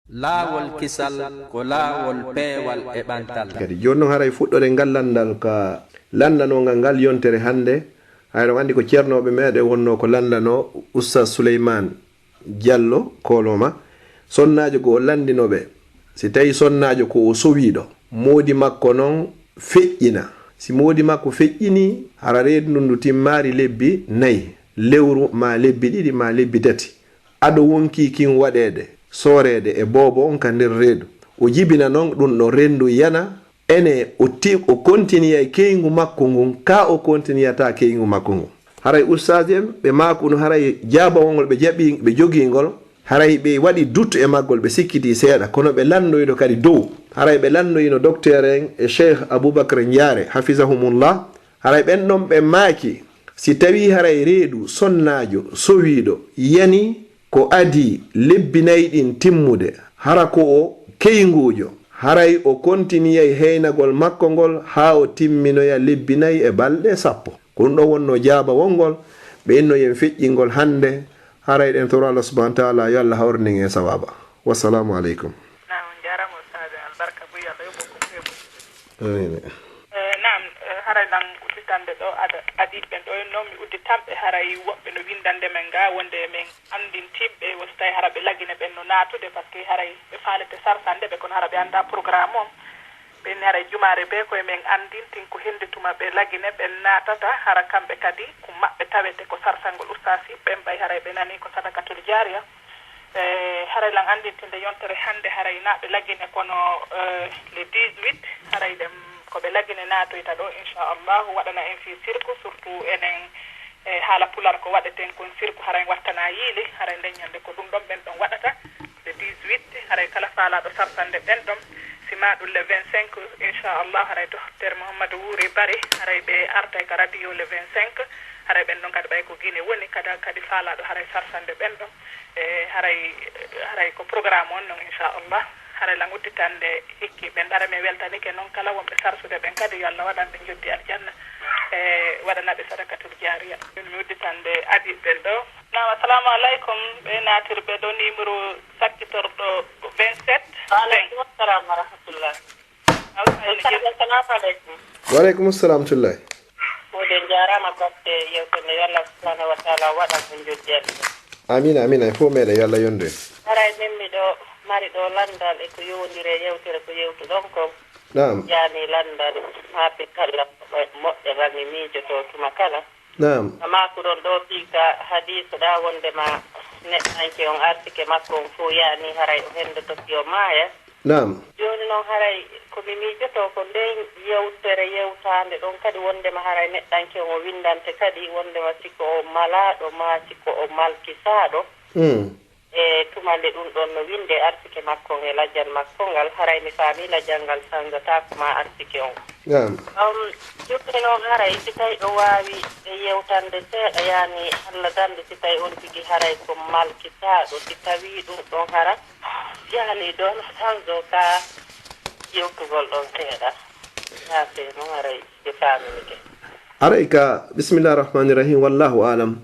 laawol kisal ko laawol peewal e ɓantal kadi joni noon haray fuɗɗode ngallandal ka landanogal ngal yontere hannde hayɗon andi ko ceernoɓe meɗe wonno ko landano oustaz Souleymane Diallo koloma sonnajo ko o landinoɓe si tawi sonnajo ko o sowiɗo moodi makko noon feƴƴina si moodi makko feƴƴini hara reedu ndu timmari lebbi 4 lewru ma lebbi 2 ma lebbi 3 aɗo wonki kin waɗede sorede e bobo on ka nder reedu o jibina noon ɗum ɗo rendu yana ene o continue keygu makko ngun ka o continuata keygu makko ngun haray ustad en ɓe makuno haray jabawol ɓe jaɓi ɓe jogingol haray ɓe waɗi dutto e maggol ɓe sikkiti seeɗa kono ɓe landoyno kadi dow haray ɓe landoyno docteur en e cheikh aboubacar Ndiare hafisahumullah haray ɓen ɗon ɓe maaki si tawi haray reedu sonnajo sowiɗo yani ko adi lebbi 4 ɗin timmude hara ko o keygujo haray o continue heynagol makko ngol ha o timminoya lebbi 4 e balɗe 10 ko ɗum ɗo wonno jaaba wongol ɓe inno yen feƴƴingol hande haray ɗen toro Allah subhanahu wa ta'ala yo Allah hawrnin e sawaba wassalamu aleykum haray ɗan udditande ɗo adiɓɓen ɗo noon mi udditanɓe haray woɓɓe no windande men ga wonde min andintimɓe woso tawi hara ɓe lagine ɓen no natude par ce que haray ɓe faalete sarsande ɓe kono hara ɓe anda programme on ɓen haray jumare be koye men andintin ko hendituma ɓe lagine ɓen natata hara kamɓe kadi ko maɓɓe tawete ko sarsangol ustasi ɓen mbay haray ɓe nani ko sadakatul jariya haray lan andintinde yontere hande haray naɓe lagine kono le 18 haray ɗem koɓe lagine natoyta ɗo inchallahu waɗana en fi sirku surtout enen haala pular ko waɗeten kon sirku haray wattana yiili haray ndeññande ko ɗum ɗon ɓen ɗon waɗata le 18 haray kala faalaɗo sarsande ɓen ɗon sima ɗum le 25 inchallah haray docteur Mouhamadou Wouri Bari haray ɓe artay ka radio le 25 haray ɓen ɗon kadi ɓay ko Guinée woni kada kadi faalaɗo haray sarsande ɓen ɗon haray ko programme on noon inchallah haray lan udditande hikki ɓen ɗara men weltanike noon kala wonɓe sarsude ɓen kadi yo Allah waɗan ɓe joddi aljanna waɗanaɓe sadakatul jariya mi udditande adiɓɓen ɗo nam assalamu aleykum ɓe natirɓe ɗo numéro sakkitorɗo 27 aleykum assalam wa rahmatullah waleykum assalam tullahi oɗen jarama batte yewtende yo Allah subhanahu wa taala waɗan ɓe joddi aljanna amina amina e fo meɗe yo Allah yonde haray min miɗo mari ɗo landal e ko yowdire yewtere ko yewtuɗon ko nam yani landal maaɓe kala moƴƴe rami miijoto tuma kala nam amma ko ɗon ɗo fiika hadise ɗa wondema neɗɗanke on artike makko on fof yani haray o hendotoki o maaya nam joni noon haray komi miijoto ko nden yewtere yewtande ɗon kadi wondema haray neɗɗanke on o windante kadi wondema siko o malaɗo ma siko o malkisaɗo e tumande ɗum ɗon no winde artike makko e lajjal makko ngal haray mi faami lajjal ngal sangatako ma artike on joni noon haray si tawi ɗo wawi e yewtande seeɗa yani Allah dande si tawi on tigi haray ko malkisaɗo si tawi ɗum ɗon hara yani ɗon sanzo ka yewtugol ɗon seeɗa yaase noon haray mi faamimike aray ka bismillahir rahmanir rahim wallahu alam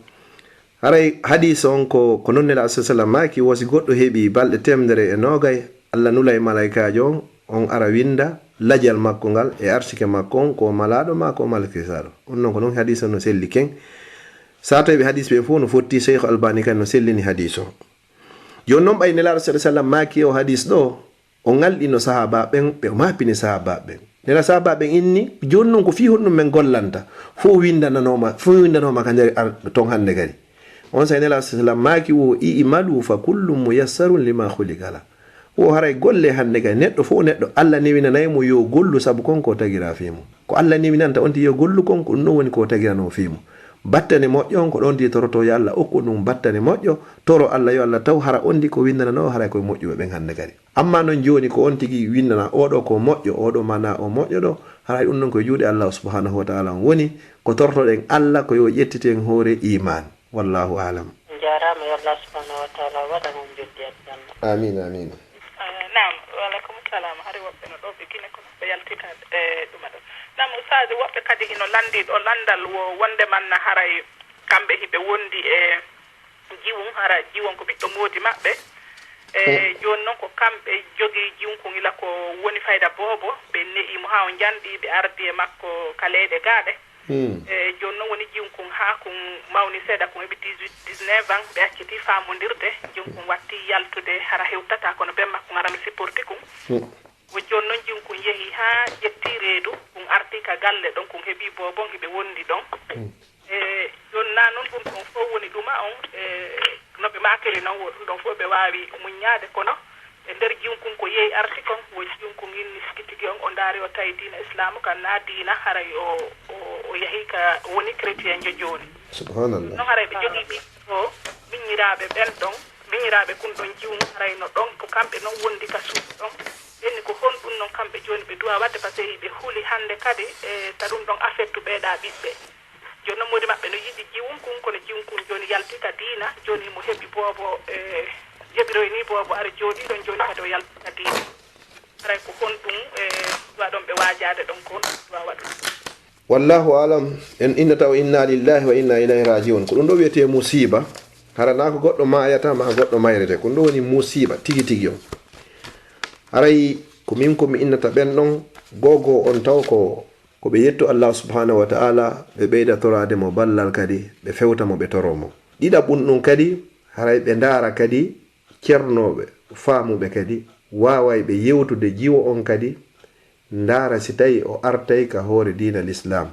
haray hadise on ko non nela sallam maki wosi goɗɗo heeɓi balɗe 190 Allah nula e malaikajo on ara winda lajal makko ngal e arsike makko on ko malaɗo ma ko malkisaɗo on non ko non hadise no selli ken sa tawi hadise ɓe fof no fotti Cheikh Albani kan no sellini hadise o joni noon ɓay nelaɗo sallam maki o hadise ɗo o ngalɗino sahaba ɓen ɓe o mapini sahaba ɓen nela sahaba ɓen inni joni noon ko fi honɗum men gollanta fof windananoma ka nder ton hande kadi on say nela sallam maki wo i'malu fa kullum muyassarun lima khuliqala wo haray golle hande kay neɗɗo fo neɗɗo Allah newinanaymo yo gollu sabu konko tagira fimo ko Allah newinanta on ti yo gollu konko ɗum woni ko tagirano fimo battane moƴƴo on ko ɗon di toroto yo Allah okku ɗum battane moƴƴo toro Allah yo Allah taw hara on di ko windanano haray koye moƴƴuɓe ɓen hande kadi amma noon joni ko on tigi windana oɗo ko moƴƴo oɗo mana o moƴƴo ɗo haray ɗum noon koye juuɗe Allah subhanahu wa ta'ala woni ko tortoɗen Allah ko yo ƴettiten hoore iman wallahu alam jarama yo Allah subhanahu wa ta'ala waɗa mon joddi aljanna amin amin nam waleykum salam hari woɓɓe no ɗo ɓe guine kono ɓe yaltika ɗuma ɗo nam usaji woɓɓe kadi hino landi ɗo landal wonde manna haray kamɓe hiɓe wondi e jiwum hara jiwon ko ɓiɗɗo moodi maɓɓe joni noon ko kamɓe jogii jinkun ila ko woni fayda boobo ɓe ne'imo haa o janɗi ɓe ardi e makko kaleeɗe gaaɗe joni noon woni jinkun haa kun mawni seeɗa kun heɓi 18 19 ans ɓe acciti faamondirde jinkun watti yaltude hara hewtata kono ɓen makko arano supporti kun o joni noon jinkun yehi haa ƴetti reedu kun arti ka galle ɗon kun heɓi boobon heɓe wondi ɗon joni na noon ɗum ɗon fof woni ɗuma on no ɓe makiri noon wo ɗum ɗon fof ɓe waawi muññaade kono e ndeer jinkun ko yehi arti kon wo jinkun inni sikitigi on o ndaari o tawi diina islamu kan na diina haray o yehi ka woni chrétien jo jooni subhanallah noon haray ɓe jogii ɓi o miññiraaɓe ɓen ɗon miññiraaɓe kun ɗon jiwnu haray no ɗon ko kamɓe noon wondi ka suuɗi ɗon ɓenni ko hon ɗum noon kamɓe jooni ɓe duwa wadde par ce que ɓe huli hannde kadi ta ɗum ɗon affectu ɓeeɗa ɓiɓɓe joni noon modi maɓɓe no yiɗi jiwunkun kono jiwunkun joni yaltika diina joni mo heɓi boobo heɓiroy ni boobo ara jooɗi ɗon joni kadi o yaltika diina aray ko hon ɗum duwa ɗon ɓe waajade ɗon ko duwa waɗu wallahu alam en innata o inna lillahi wa inna ilayhi rajiun ko ɗum ɗo wiyete musiba harana ko goɗɗo mayata ma goɗɗo mayrete ko ɗum ɗo woni musiba tigi tigi on aray ko min komi innata ɓen ɗon gogo on taw ko ɓe yetto Allah subhanahu wa ta'ala ɓe ɓeyda torade mo ballal kadi ɓe fewta mo ɓe toromo ɗiɗa ɓunɗum kadi haray ɓe ndaara kadi cernoɓe faamuɓe kadi waway ɓe yewtude jiwo on kadi ndaara si tawi o artay ka hoore diina l'islam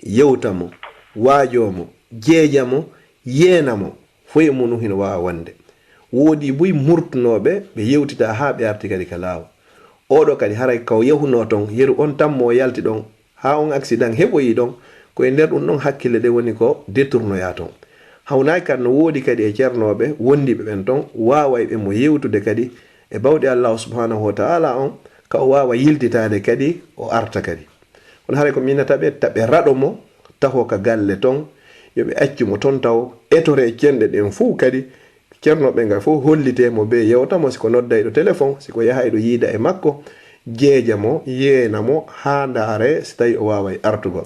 yewtamo waajomo jeejamo yeenamo foye munu hino wawa wonde woodi buy murtunoɓe ɓe yewtita ha ɓe arti kadi ka laawa oɗo kadi haray kaw yahuno ton yeru on tammo o yalti ɗon ha on accident heɓoyi ɗon koye nder ɗum ɗon hakkille ɗe woni ko détournoya ton hawnaki kadi no woodi kadi e ceernoɓe wondiɓe ɓen ton waway ɓe mo yewtude kadi e bawɗe Allah subhanahu wa ta'ala on ka o wawa yiltitade kadi o arta kadi on haray ko minataɓe taɓe raɗo mo taho ka galle ton yoɓe accumo ton taw etore cenɗe ɗen fuu kadi ceernoɓe ngal fof hollitemo be yewtamo siko nodda e ɗo téléphone siko yaha e ɗo yiida e makko jeejamo yeenamo ha ndaare so tawi o waway artugol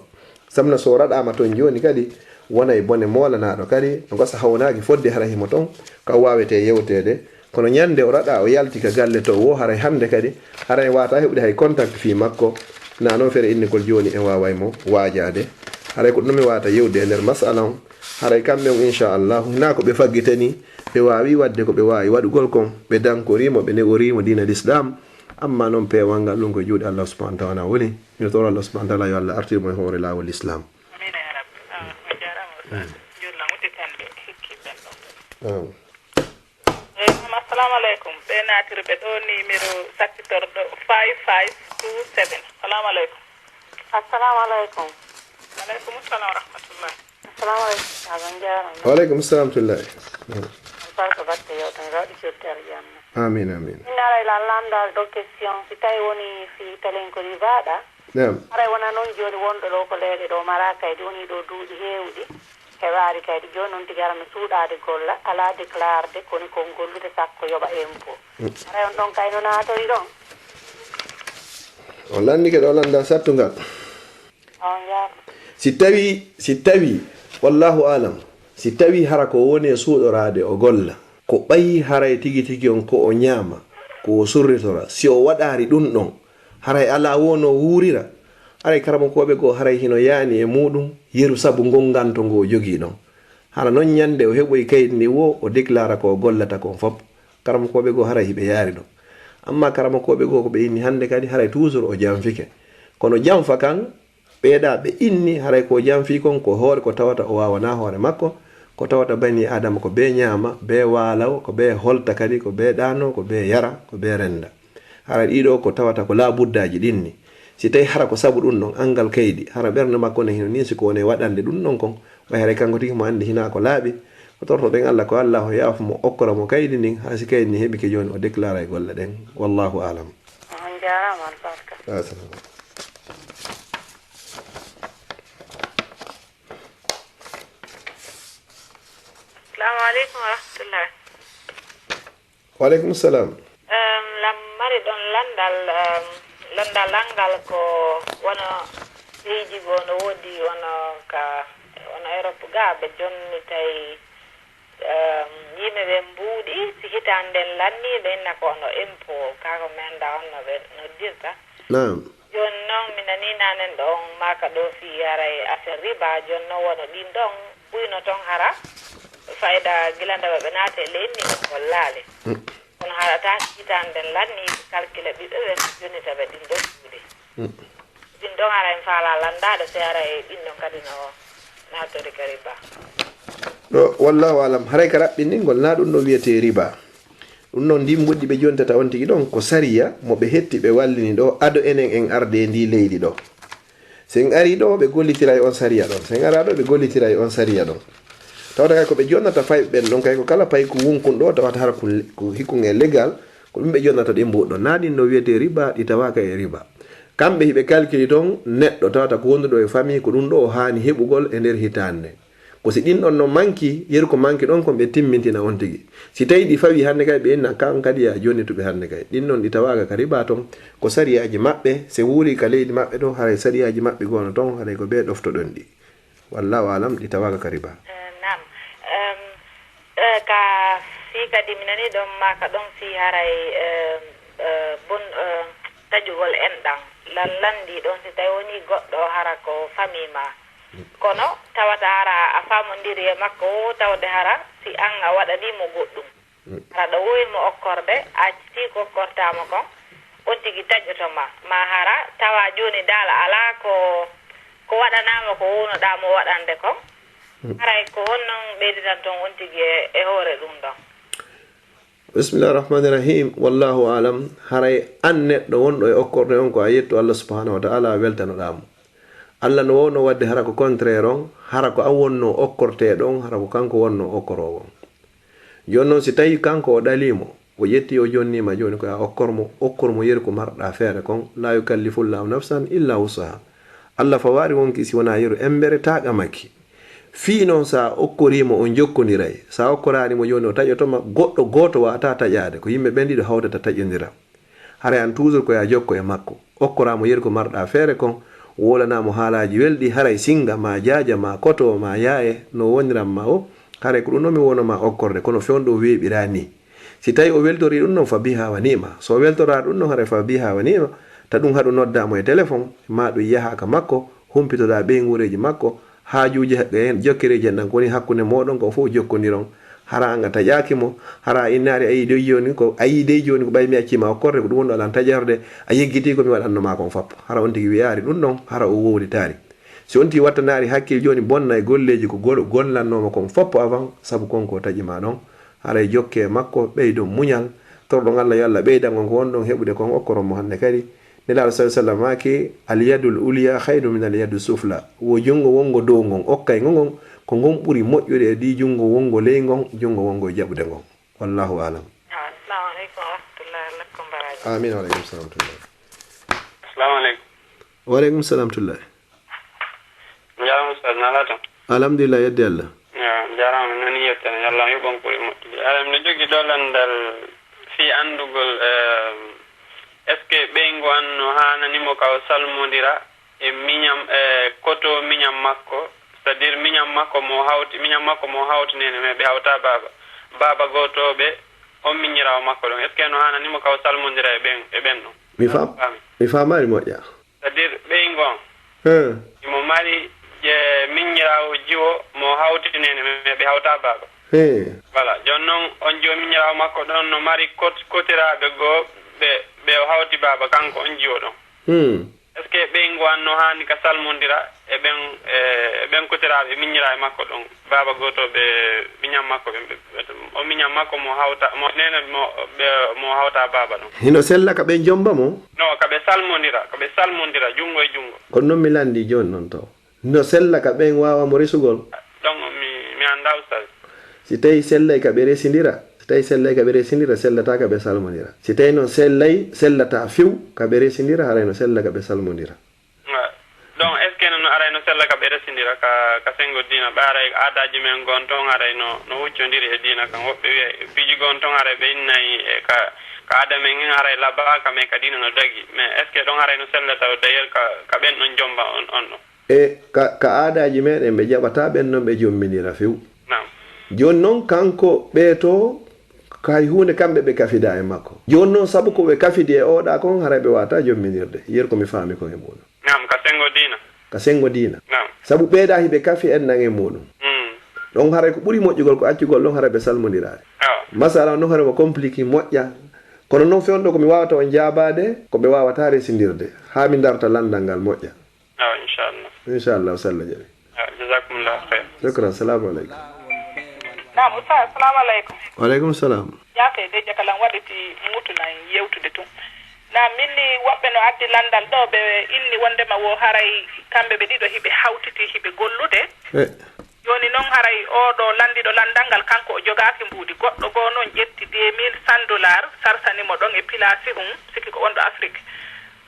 samna so raɗama ton joni kadi wonay bone molanaɗo kadi no gasa hawnaki fodde hara himo ton ka wawete yewtede kono ñande o raɗa o yalti ka galle to wo haray hande kadi haray wata heɓude hay contact fi makko na noon fere innigol joni en wawaymo waajade haray ko ɗum mi wata yewde e nder masala on haray kamɓe on inchallahu hina ko ɓe faggitani ɓe wawi wadde ko ɓe wawi waɗugol kon ɓe dankorimo ɓe ne'orimo dina l'islam amma noon peewal ngal ɗum ko juuɗe Allah subhanahu wa ta'ala woni mi toro Allah subhanahu wa ta'ala yo Allah artirmo e hoore laawol l'islam amina ya rabbi o jarama jurlam udditande hikkiɓen ɗon assalamu aleykum ɓe natirɓe ɗo numéro sakkitorɗo 5527 assalamu aleykum assalamu aleykum aleykum salam wa rahmatullah assalamu aleykum aɗon jarama waaleykum salam tullahi barka batte yewtan rawɗi jottere jamma amin amin inaray la landal ɗo question si tawi woni fi telenkori baɗa nam aray wona noon joni wonɗo ɗo ko leyɗe ɗo mara kaydi woni ɗo duuɗi heewɗi heɓaari kaydi joni noon tigi arano suuɗade golla ala déclarde koni kon gollude sakko yoɓa impôt aray on ɗon kayno natori ɗon on landi ke ɗo landa sattugal on jarama si tawi wallahu alam si tawi hara ko woni e suuɗorade o golla ko ɓayi haray tigi tigi on ko o ñaama ko o surritora si o waɗari ɗum ɗon haray ala wono wuurira haray karama koɓe go haray hino yaani e muɗum yeru sabu gonganto ngo jogii ɗon hara noon ñande o heɓoy kayit ndi wo o déclara ko o gollata kon fop karama koɓe go haray hiɓe yaari ɗon amma karama koɓe go ko ɓe inni hande kadi haray toujours o janfike kono janfa kan ɓeeɗa ɓe inni haray ko janfi kon ko hoore ko tawata o wawana hoore makko ko tawata bani adama ko be ñaama be waalaw ko be holta kadi ko be ɗano ko be yara ko be renda hara ɗiɗo ko tawata ko laabuddaji ɗinni si tawi hara ko sabu ɗum ɗon angal kaydi hara ɓernde makko ne hino ni siko woni waɗande ɗum ɗon kon ɓay haray kanko tigi mo andi hina ko laaɓi ko tortoɗen Allah ko Allah o yaafo mo okkora mo kaydi ndin ha si kaydi ni heɓi ke joni o déclara e golle ɗen wallahu alam on jarama albarka assalamu aleykum wa rahmatullah waaleykum salam lam mari ɗon landal langal ko wona leydi goo no woodi wona Europe ga ɓe jonni tawi yimɓe ɓe mbuuɗi si hitanden lanni ɓe nakono impôt kako men da on no dirta naam joni noon mi nani nanen ɗon maka ɗo fi haray affaire riba joni noon wono ɗin ɗon ɓuyno toon hara fayda gilandaɓe ɓe naate leydi ni gollaale kono harata hitanden lanni calcule ɓiɓɓe ɓe joni taɓe ɗin ɗon suuɗi ɗin ɗon ara en faala landaɗo si ara e ɗin ɗon kadi no natori ka riba ɗo wallahu alam haray ka raɓɓinɗingol na ɗum ɗo wiyete riba ɗum noon ndi mbuɗɗi ɓe jontata on tigi ɗon ko sariya mo ɓe hetti ɓe wallini ɗo ado enen en arde ndi leydi ɗo sen ari ɗo ɓe gollitira e on sariya ɗon sen ara ɗo ɓe gollitira e on sariya ɗon tawata kay ko ɓe jonnata fayɓe ɓen ɗon kay ko kala pay ko wunkun ɗo tawata hara ko hikkuge légal ko ɗum ɓe jonnata ɗe mbuɗɗo na ɗin no wiyete riba ɗi tawaka e riba kamɓe hiɓe calculi toon neɗɗo tawata ko wonduɗo e famille ko ɗum ɗo o hani heɓugol e nder hitande ko si ɗin ɗon no manki yeru ko manki ɗon kon ɓe timmintina on tigi si tawi ɗi fawi hannde kay ɓe enna kan kadi ya jonnituɓe hannde kay ɗin ɗon ɗi tawaga ka riba toon ko sariyaji maɓɓe se wuuri ka leydi maɓɓe ɗo haray sariyaji maɓɓe gono toon haray ko ɓe ɗoftoɗon ɗi wallahu alam ɗi tawaga ka riba nam ka fi kadi mi nani ɗon maka ɗon fi haray bon tajugol enɗan lallandi ɗon si tawi woni goɗɗo hara ko famille ma kono tawata hara a famodiri e makko tawde hara si an a waɗanimo goɗɗum hara ɗo woyimo okkorde a ci ko okkortama kon on tigi taƴƴotoma ma hara tawa joni dal ala ko waɗanama ko wownoɗamo waɗande kon haray ko honnon ɓeyditan toon on tigi e hoore ɗum ɗon bismillahi rahmani rahim wallahu alam haray an neɗɗo wonɗo e okkorde on ko a yetto Allah subhanahu wa ta'ala a weltanoɗamo Allah no wowno wadde hara ko contraire on hara ko an wonno okkorteɗo on hara ko kanko wonno okkorowo joni noon si tawi kanko o ɗalimo o yetti o jonnima joni ko a okkormo yeri ko marɗa feere kon la yukallifullahu nafsan illa wusaha Allah fa wari wonki si wona yeru embere taqa makki fi noon sa okkorimo on jokkodiray sa okkoranimo joni o taƴotoma goɗɗo goto wata taƴade ko yimɓe ɓen ɗiɗo hawtata taƴodira haray an toujours koya jokko e makko okkoramo yeri ko marɗa feere kon wolanamo haalaji welɗi haray singa ma jaaja ma koto ma yaaye no woniran ma o haray ko ɗum noon mi wonoma okkorde kono fewndo weeɓira ni si tawi o weltori ɗum noon fa biha wa nima so weltora ɗum noon haray fa biha wa nima ta ɗum haɗu noddamo e téléphone ma ɗum yahaka makko humpitoɗa ɓe guureji makko haajuji jokkereji en ɗan kowoni hakkude moɗon ko fof jokkodiron hara anga taƴakimo hara innari ayi dey joni ko ɓay mi accima okkorde ko ɗum wonɗo alan taƴorde a yeggiti komi waɗannoma kon fappa hara on tigi wiyari ɗum ɗon hara o wowlitari si on tigi wattanari hakkille joni bonna e golleji ko gollannoma kon foppo avant saabu konko taƴima ɗon haray jokke makko ɓeydo muñal torɗon Allah yo Allah ɓeydangon ko wonɗon heɓude kon okkoron mo hande kadi nelaɗo sa sallam maki al yadul uliya hayru min al yadu sufla wo jungo wongo dow ngon okkay ngon ko ngon ɓuri moƴƴude e di jungo wongo ley ngon jungo wongo jaɓude ngon wallahu alam assalamu aleykum wa rahmatullahi lakkum baraji amin wa aleykum salam tullah assalamu aleykum wa aleykum salam tullah jarama ustad nala tan alhamdulillah yedde Allah jarama nani yettene yallah yoɓon ɓuri moƴƴude aɗa mi jogui dolandal fi andugol est ce que ɓeygo an no hananimo kaw salmodira e miñam koto miñam makko c'est à dire miñam makko mo hawtinene mais ɓe hawta baba gotoɓe on miñirawo makko ɗon est ce que no hananimo kaw salmodira e ɓen ɗon mi famari moƴƴa c'est à dire ɓeygo on imo mari miñirawo jiwo mo hawtinene mais ɓe hawta baba voilà joni noon on jiwo miñirawo makko ɗon no mari kotiraɓe goo ɓe o hawti baba kanko on jiwo ɗon est ce que ɓeygo an no hani ka salmodira e ɓen kotiraɓe miñira e makko ɗon baba goto ɓe miñam makko o miñam makko mo hawta nene mo hawta baba ɗon hino sella ka ɓe jomba mo non kaɓe salmodira jungo e jungo kono noon mi landi joni noon to no sella ka ɓen wawamo resugol donc mi anda ustad si tawi sellay ka ɓe resindira si tawi sellay ka ɓe resindira sellata ka ɓe salmodira si tawi noon sellay sellata few ka ɓe resindira harayno sella ka ɓe salmodira donc est ce que no arayno sella ka ɓe resindira ka sengo dina ɓe aray aadaji men gon ton aray no huccodiri e dina kan woɓɓe wiya piiji gon ton aray ɓe innayi e ka aada men en aray labaka mais ka dina no dagi mais est ce que ɗon aray no sellata d'ailleurs ka ɓen ɗon jomba on ɗon e ka aadaji meɗen ɓe jaɓata ɓen noon ɓe jommidira few joni noon kanko ɓeeto kay hunde kamɓe ɓe kafida e makko joni noon saabu ko ɓe kafidi e oɗa kon haray ɓe wata jomminirde yer komi faami kon e muɗum nam ka sengo dina nam saabu ɓeeɗa hiɓe kafi en nan e muɗum ɗon haray ko ɓuuri moƴƴugol ko accugol ɗon haray ɓe salmodirade masala noon haray mo compliqué moƴƴa kono noon fewndo komi wawata on jabade ko ɓe wawata resindirde ha mi darta landal ngal moƴƴa inchallah o sallah jaɓi jazakumullah khair shukran assalamu aleykum nam Oustaz assalamu aleykum waleykum salam yafe de jakalan waɗiti mutunan yewtude tun na minni woɓɓe no addi landal ɗo ɓe inni wondema wo haray kamɓe ɓe ɗiɗo hiɓe hawtiti hiɓe gollude joni noon haray oɗo landiɗo landal ngal kanko o jogaki mbuuɗi goɗɗo goo noon ƴetti $2,100 sarsanimo ɗon e place sikki ko wonɗo Afrique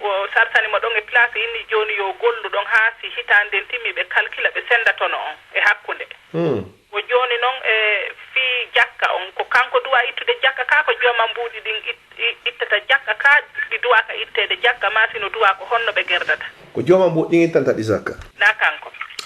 o sarsanimo ɗon e place inni joni yo gollu ɗon ha si hitande nden timmi ɓe calcula ɓe sendatono on e hakkunde o joni noon e fii jakka on ko kanko duwa ittude jakka ka ko jooma mbuuɗi ɗin ittata jakka ka ɗi duwaka ittede jakka ma sino duwa ko honno ɓe gerdata ko jooma mbuuɗi ɗin ittanta ɗi zakka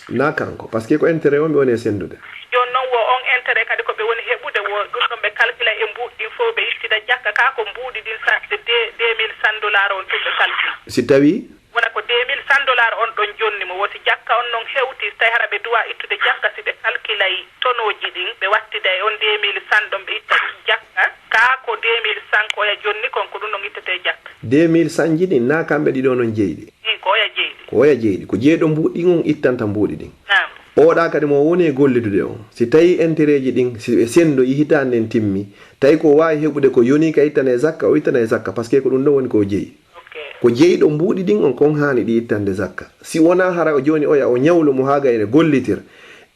na kanko par ce que ko intérêt on ɓe woni e sendude joni noon wo on intérêt kadi ko ɓe woni heɓude wo ɗum ɗon ɓe calcula e mbuuɗi ɗin fof ɓe ittida jakka ka ko mbuuɗi ɗin sarde $2,100 on tum ɓe calcula si tawi wona ko $2,100 on ɗon jonni mo wosi jakka on noon hewti so tawi hara ɓe duwa ittude jakka si ɓe calculay tonoji ɗin ɓe wattida e on $2,100 ɗon ɓe itta jakka ka ko $2,100 koya jonni kon ko ɗum ɗon ittete jakka $2,100 ji ɗin na kamɓe ɗiɗo noon jeyɗi ko oya jeyɗi ko jeeyɗo mbuuɗi on ittanta mbuuɗi ɗin oɗa kadi mo woni e gollidude on si tawi intérêt ji ɗin si ɓe sendo yihitande en timmi tawi ko wawi heɓude ko yoni ka ittane zakka o ittane zakka par ce que ko ɗum ɗon woni ko jeeyi ko jeeyɗo mbuuɗi ɗin on kon hani ɗi ittande zakka si wona hara o joni oya o ñawlu mo ha gayne gollitir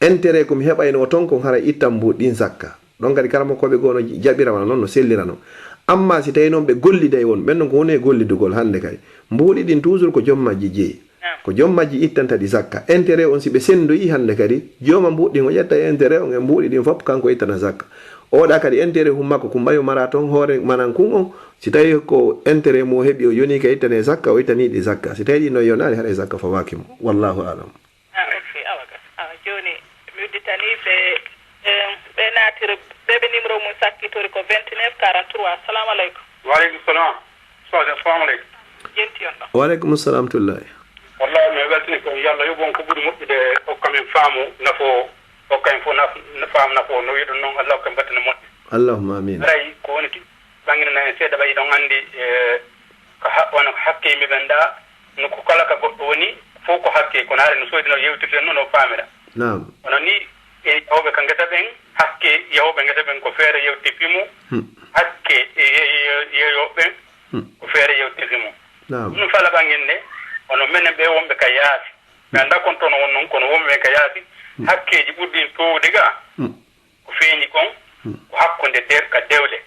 intérêt komi heɓayno o ton kon hara ittan mbuuɗi ɗin zakka ɗon kadi kala koɓe gono jaɓirawano noon no sellirano amma si tawi noon ɓe golliday won ɓen non ko woni e gollidugol hande kay mbuuɗi ɗin toujours ko jommajji jeeyi ko jommajji ittanta ɗi zakka intérêt on si ɓe sendoyi hande kadi joma mbuɗɗin o ƴetta intérêt on e mbuuɗi ɗin fof kanko ittana zakka oɗa kadi intérêt hummakko ko mbayo mara toon hoore manan kun on si tawi ko intérêt mo heeɓi o yoni ka ittane zakka o ittaniɗi zakka si tawi ɗi no yonani haɗa zakka fawakimo wallahu alam joni mi udditani ɓe natira ɓeɓe numéro mum sakkitori ko 29 43 assalamu aleykum waaleykum salam assalamu aleykum jenti on ɗo waaleykum salam tullahi wallahi mi weltini ko yalla yoɓon ko ɓuuri moƴƴude hokkamin faamu nafo hokkamin fof faamu nafo no wiɗon noon allah hokka mbattana moƴƴi allahumma amin aray ko woni ɓangguinana en seeɗa ɓayi ɗon anndi ko wona ko hakke yimɓe ɓenɗa no ko kala ka goɗɗo woni fof ko hakke kono haare no soydino yewtirten noon o faamira nam kono ni e yawɓe ka ngesa ɓen hakke yawɓe ngesa ɓen ko feere yewtirtimo hakke yeyoɓɓen ko feere yewtirtimo ɗum fala ɓanguen nde ono menen ɓe wonɓe ka yaasi ɓe annda kon toon won noon kono wonɓe ɓen ka yaasi hakkeji ɓurɗin towde ga ko feeñi kon ko hakkunde ka dewle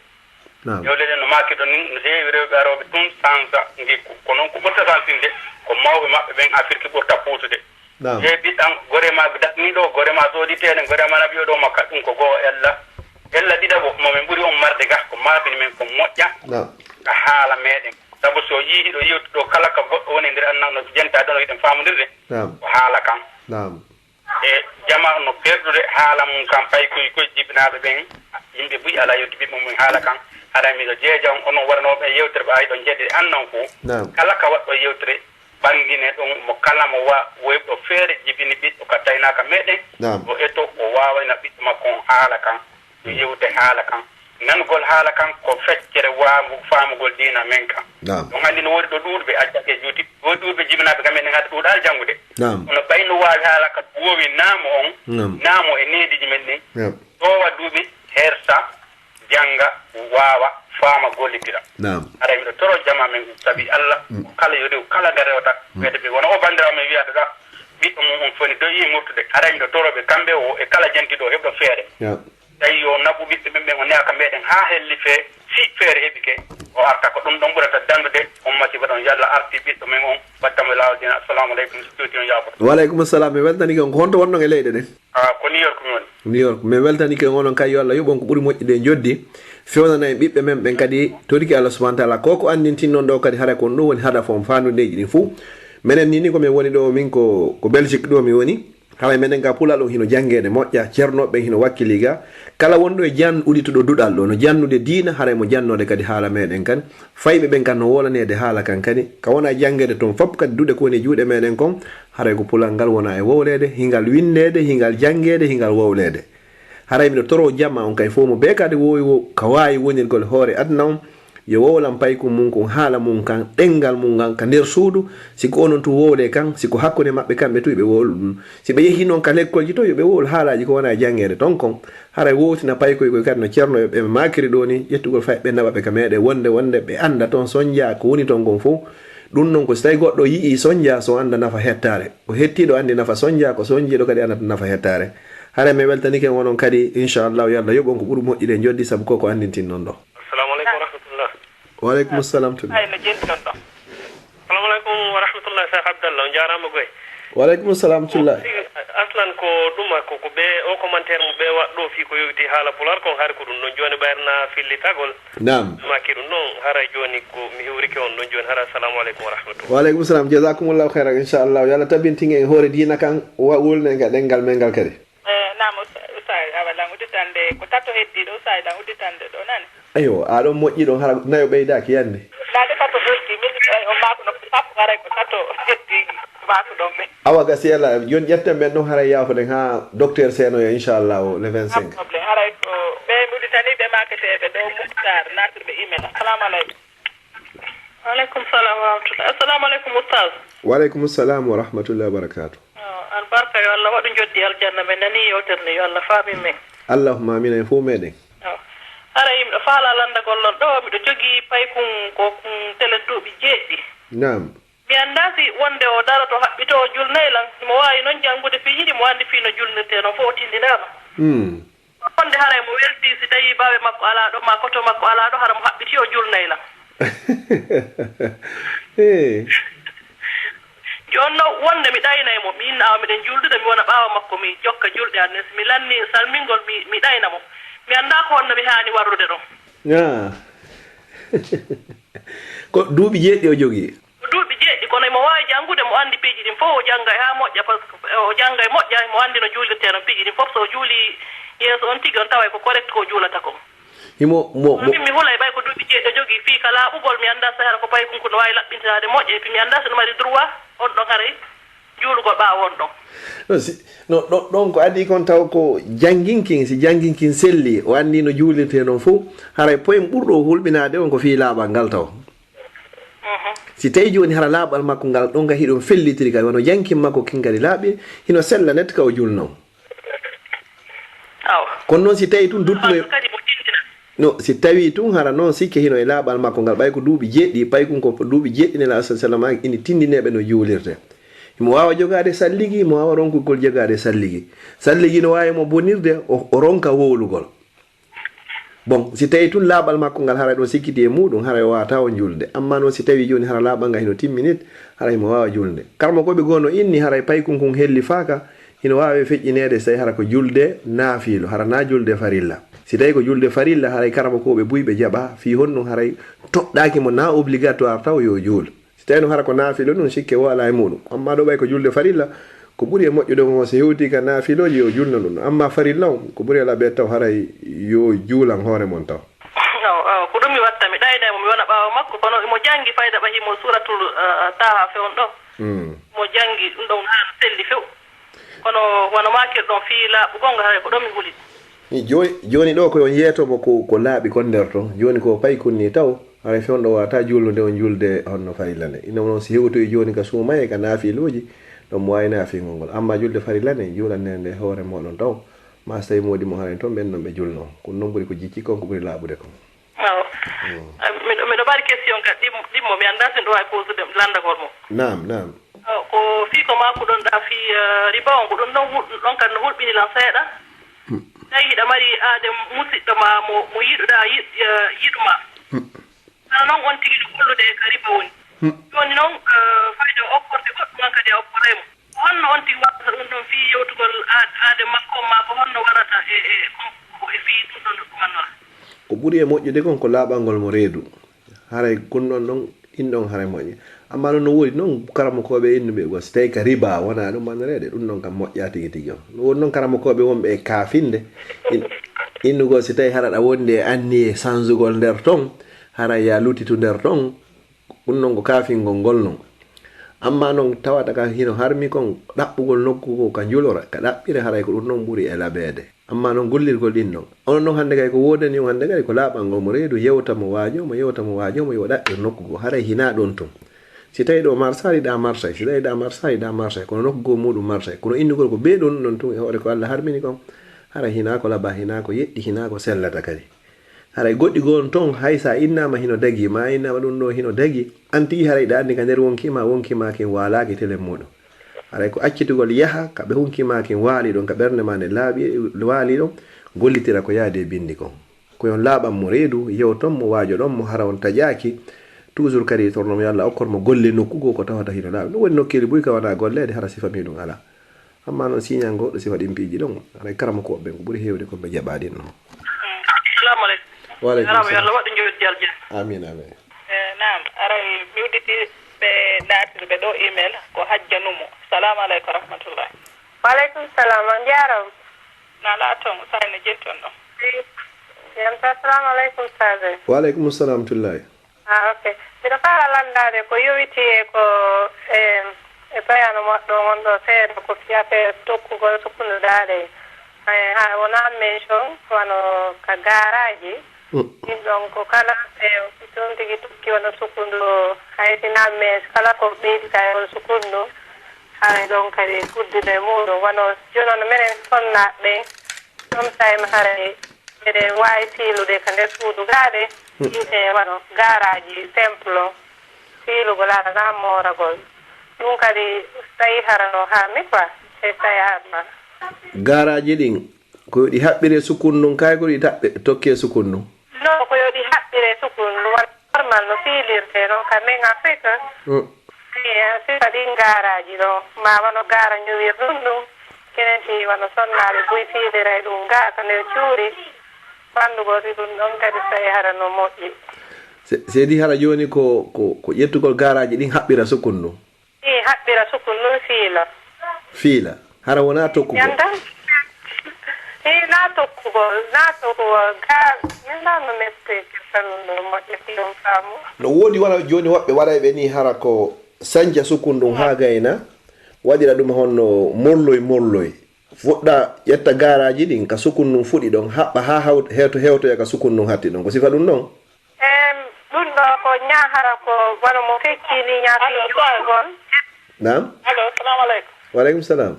dewle ɗen no maaki ɗon ni no heewi rewɓe arooɓe tun sansa ngikku ko noon ko ɓurta sansinde ko mawɓe maɓɓe ɓen Afrique ɓurta puutude e ɓiɗɗan gore ma daɗniɗo gore ma sooditeɗe gore ma naɓiyo ɗo makka ɗum ko goo ella ɗiɗaɓo momin ɓuri on marde ga ko maabini men ko moƴƴa ka haala meɗen sabu so yii ɗo yewtuɗo kala ka goɗɗo woni nder annan no jenta ɗo no yiɗen famodirde ko haala kan e jama no perdude haala mum kam pay koye jibinaɓe ɓen yimɓe buyi ala yewtuɓe mum haala kan haɗa miɗo jeeja on onon waranoɓe yewtere ɓe ayi ɗon jeɗɗe annan fo kala ka waɗɗo yewtere ɓangine ɗon mo kala mo woyɓɗo feere jibini ɓiɗɗo ka taynaka meɗen o eto o wawayna ɓiɗɗo makko on haala kan yo yewte haala kan nangol haala kan ko feccere faamugol diina men kan ɗon anndi no woodi ɗo ɗuuɗɓe accake juuti woodi ɗuuɗɓe jibinaɓe kamen ne gadda ɗuuɗal janngude kono ɓayno waawi haala ka woowi naamo on naamo e neediji men ɗin ɗowa duuɓi hersa jannga waawa faama gollitira ara miɗo toro jama men sabi Allah kala yo rew kala ga rewta wede ɓe wona o bandirawo men wiyaɗo ɗa ɓiɗɗo mum on foni doyi moftude ara miɗo toroɓe kamɓe o e kala jantiɗo heɓɗo feere tawi yo naɓu ɓiɓɓe ɓen ɓen o neka meɗen ha helli si feere heɓi ke o arta ko ɗum ɗon ɓurata dandude on masiba ɗon yalla arti ɓiɗɗo men on wattamo lawol dina assalamu aleykum so ƴewti on yafoto waleykum salam mi weltanike on ko honto wonɗon e leyɗe ɗen ko New York mi woni New York mi weltanike onon kay yo Allah yoɓon ko ɓuuri moƴƴude e joddi fewnana en ɓiɓɓe men ɓen kadi toriki Allah subahana taala koko andintinnon ɗo kadi haara kon ɗum woni haɗa fo fannudeji ɗin fou minen ni komin woni ɗo min ko Belgique ɗo mi woni haray menen ga pulal o hino jangede moƴƴa ceernoɓe hino wakkiliga kala wonɗo e jan uɗituɗo duɗal ɗo no jannude diina haray mo jannode kadi haala meɗen kan fayɓe ɓen kan no wolanede haala kan kadi ka wona jangede toon fop kadi duɗe ko woni juuɗe meɗen kon haray ko pulal ngal wona e wowlede hingal windede hingal jangede hingal wowlede haray miɗo toro jamma on kay fo mo be kadi wowi ka wawi wonirgol hoore aduna on yo wowlan paykum mum kon haala mum kan ɗengal mum kan ka nder suudu siko onon tu wowle kan siko hakkude maɓɓe kamɓe tu ɓe wowlu ɗum si ɓe yehi noon ka lekkolji to yoɓe wowlu haalaji ko wona jangede ton kon haray wowtina paykoy koy kadi no ceerno ɓe makiri ɗo ni ƴettugol fay ɓe naɓaɓe ka meɗe wonde ɓe anda toon soñdia ko woni toon kon fof ɗum noon ko so tawi goɗɗo yii soñdia so anda nafa hettare o hettiɗo andi nafa soñdia ko soñjiɗo kadi andata nafa hettare haray mi weltanike wonon kadi inchallahu yo Allah yoɓon ko ɓuuri moƴƴude joddi saabu ko andintin noon ɗo. Assalamu alaikum wa rahmatullah. Wa alaikum assalam to. ay no jenti non ɗo. Assalamu alaikum wa rahmatullah Cheikh Abdallah on jarama goy. Wa alaikum assalam tullah. Aslan ko ɗuma ko be o commentaire mo be wadɗo fi ko yowiti haala pular kon har ko ɗum ɗon joni ɓayrna fillitagol. Naam. Maki ɗum noon haray joni ko mi hewrike on ɗon joni hara assalamu alaikum wa rahmatullah. Wa alaikum assalam jazakumullahu khairan inchallah yo Allah tabintinge en hoore diina kan wulne ga ɗengal men ngal kadi. Nam usay awalan uditande ko tato heddiɗo usay dan uditande ɗo nani. Ayo aɗon moƴƴi ɗon hara nayo ɓeydaki yande. Nade tato heddi min o mako no sappo haray ko tato heddi mako ɗon ɓe. Awa gasi Allah yon ƴetten ɓen ɗon haray yafude ha docteur Senoyo inchallah le 25. Problème haray ko ɓe uditani ɓe maketeɓe ɗo Moukhtar natirɓe email. Assalamu alaikum. Alaikum salam wa rahmatullah. Assalamu alaikum ustaz. Wa alaikum assalam wa rahmatullahi wa barakatuh. Albarka yo Allah waɗu joddi aljanna men nani yewterne yo Allah faami men. Allahumma amin en fo meɗen. Ara yimɓe faala landagol ɗon ɗo miɗo jogii paykun ko tele duuɓi jeeɗɗi. Naam. Mi annda si wonde o darato haɓɓito o julnaylan mo waawi noon janngude fiyiɗi mo anndi fii no julnirte noon fof o tindinaama. Wonde haray mo welti si tawii baawe makko alaa ɗo ma koto makko alaa ɗo hara mo haɓɓiti o julnaylan. Jooni noon wonde mi ɗaynay mo mi inna awa miɗen juldude mi wona ɓaawa makko mi jokka julɗe anne so mi lanni salmingol mi ɗayna mo mi anndaa ko honno mi haani warrude ɗon. Ko duuɓi jeeɗɗi o jogii. Ko duuɓi jeeɗɗi kono mo waawi janngude mo anndi piiji ɗin fof o janngay haa moƴƴa par ce que o janngay moƴƴa mo anndi no juulirte no piiji ɗin fof so o juuli yeeso on tigi on taway ko correct ko juulata ko. Min mi hulay ɓay ko duuɓi jeeɗɗi o jogii fii ka laaɓugol mi anndaa so hara ko pay kunko no waawi laɓɓintaade moƴƴe e puis mi anndaa so no mari droit on ɗon haray juulugol ɓaawa on ɗon. ɗon ko adi kon taw ko janginkin si janginkin selli o anndi no juulirte noon fof haray poyen ɓurɗo hulɓinaade on ko fii laaɓal ngal taw. Si tawi joni hara laaɓal makko ngal ɗon ga hiɗon fellitiri kadi wono jankin makko kin kadi laaɓi hino sella net ka o julno. Kono noon si tawi tun duttuno no si tawi tun hara noon sikke hino e laaɓal makko ngal ɓay ko duuɓi jeeɗɗi pay kun ko duuɓi jeeɗɗi nela sallam ini tindineɓe no juulirte mo wawa jogade salligi mo wawa ronkugol jogade salligi no wawi mo bonirde o ronka wowlugol bon si tawi tun laaɓal makko ngal haray ɗo sikkiti e muɗum haray o wawata o julde amma noon si tawi joni hara laaɓal ngal hino timminit haray mo wawa julde karmo koɓe gono inni haray pay kun kun helli faaka hino wawi feƴƴinede so tawi hara ko julde naafilo hara na julde farilla si tawi ko julde farilla haray karama koɓe buyɓe jaɓa fi honno haray toɗɗaki mo na obligatoire taw yo juul si tawi no hara ko naafilo ɗum sikke wala e muɗum amma ɗo ɓay ko julde farilla ko ɓuuri e moƴƴude mo so hewti ka naafiloji yo julna ɗum amma farilla o ko ɓuuri ala ɓe taw haray yo juulan hoore mon taw ko ɗum mi watta mi ɗaynamo mi wona ɓaawa makko kono mo jangi fayda ɓahimo suratul taha fewon ɗo mo jangi ɗum ɗon haa selli few kono wono makir ɗon fii laaɓugol haray ko ɗon mi huli joni ɗo koyon yeetomo ko laaɓi kon nder to joni ko pay kunni taw haray fewɗo wata julnude on julde honno farilla nde ina noon si hewtoyi joni ka suumaye ka naafiluji ɗon mo wawi naafingol ngol amma julde farilla nde juulande nde hoore moɗon taw ma so tawi moodi mo haray toon ɓen noon ɓe julno kono noon ɓuuri ko jikki kon ko ɓuuri laaɓude kon miɗo mbaɗi question ka ɗimmo mi annda sin ɗo wawi posude landagol mo nam ko fii ko makko ɗon ɗa fii riba on ko ɗum ɗon kadi no hulɓinilan seeɗa tawi hiɗa mari aade musidɗo ma mo yiɗuɗa yiɗuma ana noon on tigi no gollude e ka riba woni joni noon fayde opporde goɗɗum an kadi a opporemo honno on tigi waɗata ɗum ɗon fii yewtugol aade makko ma ko honno waɗata e fii ɗum ɗon ɗumannora ko ɓuuri e moƴƴude kon ko laaɓalngol mo reedu haray gonɗon ɗon ɗon haray moƴƴi amma noon no woodi noon karamokoɓe innuɓe go so tawi ka riba wona ɗum mannerede ɗum noon kam moƴƴa tigi tigi on no woodi noon karamokoɓe wonɓe e kafinde innugo so tawi haraɗa wonde e anni e changegol nder ton hara ya lutitu nder ton ɗum noon ko kafingol ngol noon amma noon tawata ka hino harmi kon ɗaɓɓugol nokkugo ka julora ka ɗaɓɓire haray ko ɗum noon ɓuuri e laɓede amma noon gollirgol ɗin noon onon noon hannde kay ko wodani on hannde kadi ko laaɓalngol mo reedu yewtamo waajomo yo ɗaɓɓir nokkugo haray hina ɗon ton si tawi ɗo marsa yiɗa marsay si tawi ɗa marsa yiɗa marsay kono nokkugo muɗum marsay kono innugol ko be ɗon ɗon tun e hoore ko Allah harmini kon hara hina ko laɓa hina ko yeɗɗi hina ko sellata kadi haray goɗɗi gon ton hay sa innama hino dagi ma innama ɗum ɗo hino dagi an tigi haray ɗa anndi ka nder wonkima ken waalaki telen muɗum haray ko accitugol yaha ka ɓe hunkima ken waali ɗon ka ɓernde ma nde waali ɗon gollitira ko yaade bindi kon koyon laaɓan mo reedu yewton mo waajo ɗon mo hara on taƴaki toujours kadi tornomo yalla okkon mo golle nokkugo ko tawata hino laaɓi ɗum woni nokkeli buy ka wona gollede hara sifami ɗum ala amma noon signal goɗɗo sifa ɗimpiiji ɗon haray karama ko ɓen ko ɓuri heewde ko ɓe jaɓaɗin noon assalamu aleykum waleykum yalla waɗɗo jowdi jalja amin amin nam aray mi udditi ɓe natirɓe ɗo email ko hajjanumo salamu aleykum rahmatullahi waleykum salam on jarama nala ton sayno jetton ɗon yam ta assalamu aleykum sage waleykum salam tullahi ok mbiɗo fara landade ko yowiti e ko e bayano moɗɗo on ɗo seeɗa ko fiyate tokkugol sukunduɗaɗe ha wona mention wano ka garaji ɗin ɗon ko kala e ɗum tigi tokki wono sukundu haytina mes kala ko ɓeydita e on sukundu hay ɗon kadi fuddude muɗum wono joni ono minen sonnaɓe somtime haray eɗen wawi fiilude ka nder suudu gaɗe e wano garaji simple o fiilugol ala na moragol ɗum kadi tawi harano harmi quoi e tawi harma garaji ɗin ko yoɗi haɓɓire sukundu kay ko ɗi tokke sukundu non ko yoɗi haɓɓire sukundu wona normal no fiilirte noon ka min afrique sifa ɗin garaji ɗo ma wano gara ñowir ɗum ɗum kenen ti wano sonnaɓe buy fiilira e ɗum ga ka nder cuuri fandugo si ɗum ɗon kadi tawi hara no moƴƴi seedi hara joni ko ƴettugol garaji ɗin haɓɓira sukundu i haɓɓira sukundu fiila hara wona tokkugol na tokkugol ga minano mistake fandudo moƴƴi ɗum faamu no woodi wona joni woɓɓe waɗayɓe ni hara ko sañca sukundum ha gayna waɗira ɗum honno molloy fuɗɗa ƴetta garaji ɗin ka sukundum fuɗi ɗon haɓɓa ha hewtoya ka sukundum hatti ɗon ko sifa ɗum ɗon ɗum ɗo ko ñahara ko wano mo feccini ñafiigol nam allo salamu aleykum waleykum salam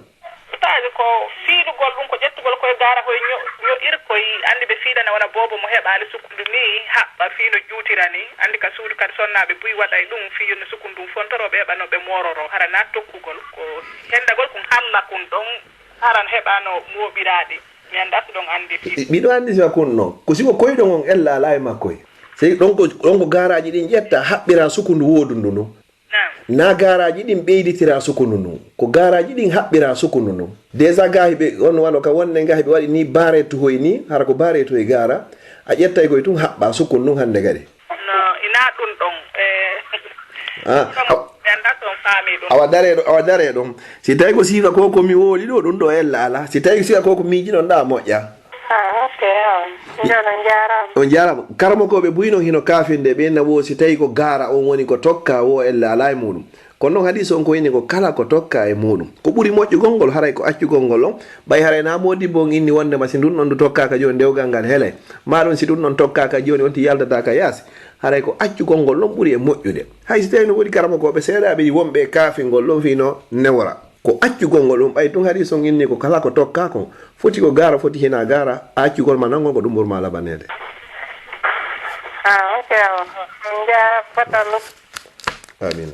ustaji ko fiilugol ɗum ko ƴettugol koye gara koye ño'ir koye andi ɓe fiilana wona boobo mo heɓani sukundu ni haɓɓa fiino juutira ni andi ka suudu kadi sonnaɓe buy waɗay ɗum fiino sukundum fontoroɓe heɓano ɓe mororo hara na tokkugol ko hendagol kum halla kun ɗon haran heɓano moɓiraɗi mi anda so ɗon andi ɓiɗo andi sifa kun noon ko siko koyɗon on ella ala e makkoye sey ɗon ko garaji ɗin ƴetta haɓɓira sukundu wodundu ndun na garaji ɗin ɓeyditira sukundu ndun ko garaji ɗin haɓɓira sukundu ndun déjà gahiɓe on wano ka wonne gahiɓe waɗi ni bare tohoy ni hara ko bare toye gara a ƴettay koye tun haɓɓa sukundu ndun hande kadi no ina ɗum ɗon awa dare ɗon si tawi ko sifa ko komi wooli ɗo ɗum ɗo ella ala si tawi sifa ko ko miijinon ɗa moƴƴa on jarama karamokoɓe buyno hino kafinde ɓenna wo si tawi ko gara on woni ko tokka wo ella ala e muɗum kono noon hadis on ko wini ko kala ko tokka e muɗum ko ɓuuri moƴƴugol ngol haray ko accugol ngol on ɓay haray na modibbo on inni wondema si ɗum ɗon ndu tokkaka joni dewgal ngal heelay maɗum si ɗum ɗon tokkaka joni on ti yaldataka yaasi haray ko accugol ngol ɗon ɓuuri e moƴƴude hay si tawi no woodi karamokoɓe seeɗaɓe wonɓe kafingol ɗon fino newra ko accugol ngol ɗum ɓay tun hadis on inni ko kala ko tokka kon foti ko gara foti hina gara accugol ma nangol ko ɗum ɓurma labanede amina